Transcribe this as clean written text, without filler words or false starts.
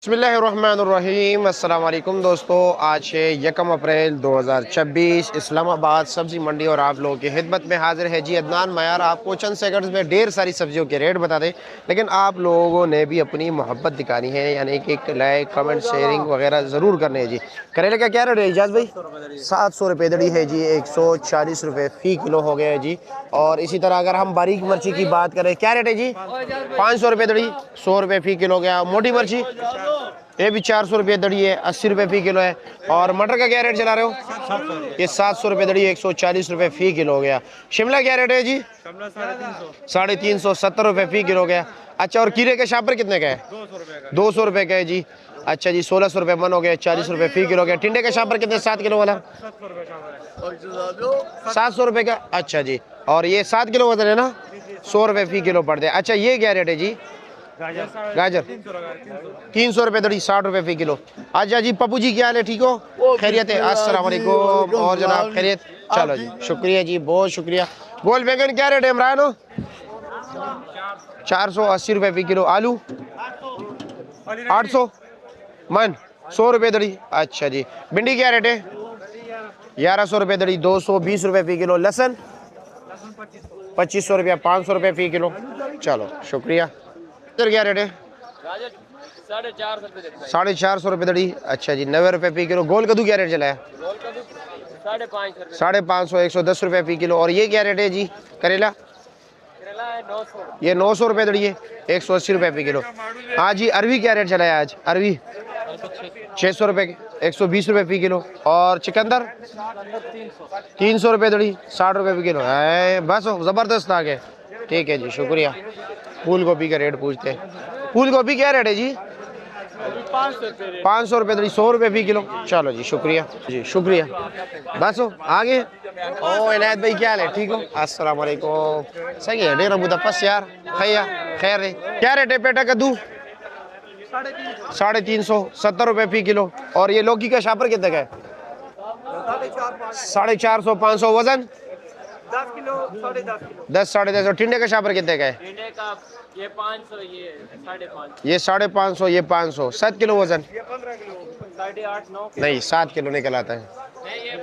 बिस्मिल्लाहिर्रहमानिर्रहीम। अस्सलाम वालेकुम दोस्तों, आज है 1 अप्रैल 2026। इस्लामाबाद सब्ज़ी मंडी और आप लोगों की खिदमत में हाजिर है जी अदनान मयार। आपको चंद सेकंड्स में ढेर सारी सब्जियों के रेट बता दें, लेकिन आप लोगों ने भी अपनी मोहब्बत दिखानी है, यानी कि लाइक कमेंट शेयरिंग वगैरह ज़रूर करने हैं जी। करेले का क्या रेट है इजाज़ भाई? 700 रुपये दड़ी है जी, 140 रुपये फ़ी किलो हो गया है जी। और इसी तरह अगर हम बारीक मिर्ची की बात करें, क्या रेट है जी? 500 रुपये दड़ी, 100 रुपये फ़ी किलो गया। मोटी मिर्ची ये भी 400 रुपये दड़ी है, 80 रुपये फ़ी किलो है। और मटर का क्या रेट चला रहे हो? ये 700 रुपये दड़ी, 140 रुपये फ़ी किलो हो गया। शिमला क्या रेट है जी? 350, 70 रुपये फ़ी किलो हो गया। अच्छा, और कीरे के शापर कितने का है? 200 रुपये का है जी। अच्छा जी, 1600 रुपये मन हो गया, 40 रुपये फ़ी किलो हो गया। टिंडे का शापर कितने? 7 किलो वाला 700 रुपये का। अच्छा जी, और ये 7 किलो वजन है ना, 100 रुपये फ़ी किलो पड़ते हैं। अच्छा, ये क्या रेट है जी? गाजर 300 रुपये दड़ी, 60 रुपये फ़ी किलो। अच्छा जी, पप्पू जी क्या हाल है? ठीक हो? खैरियत है? अस्सलाम वालेकुम। और जनाब खैरियत? चलो जी, शुक्रिया जी, बहुत शुक्रिया। गोल बैंगन क्या रेट है इमरान? 480 रुपये फ़ी किलो। आलू 800 मन, 100 रुपये दड़ी। अच्छा जी, भिंडी क्या रेट है? 1100 रुपये दड़ी, 220 रुपये फ़ी किलो। लहसुन 2500 रुपया, 500 रुपये फ़ी किलो। चलो शुक्रिया। इधर क्या रेट है? 450 रुपये दड़ी। अच्छा जी, 90 रुपये फ़ी किलो। गोल कद्दू क्या रेट चला है? 550, 110 रुपये फ़ी किलो। और ये क्या रेट है जी? करेला ये 900 रुपये दड़ी है, 180 रुपये फ़ी किलो। हाँ जी, अरवी क्या रेट चला है आज? अरवी 600 रुपये, 120 रुपये फ़ी किलो। और चिकंदर 300 रुपये दड़ी, 60 रुपये फ़ी किलो है। बस ज़बरदस्त आ गए। ठीक है जी, शुक्रिया। फूल गोभी का रेट पूछते हैं। फूल गोभी क्या रेट है जी? 500 रुपये दड़ी, 100 रुपये फ़ी किलो। चलो जी, शुक्रिया जी, शुक्रिया। बस हो आगे। ओ इनायत भाई क्या हाल है? ठीक हो? अस्सलाम वालेकुम। सही है, डेरा मुदफ़्फ़स यार, खैया खैर है। क्या रेट है पेटा कद्दू? 350, 70 रुपये फ़ी किलो। और ये लौकी का शापर कितने का है? 450, 500। वजन 10 किलो, 10.5 किलो। 10, 10.5। और टिंडे का शापर कितने का है? भिंडी का ये 500, ये 550। ये 550, ये 500। 7 किलो वजन? ये 15 किलो, 8.5 9 नहीं, 7 किलो निकल आता है। नहीं, ये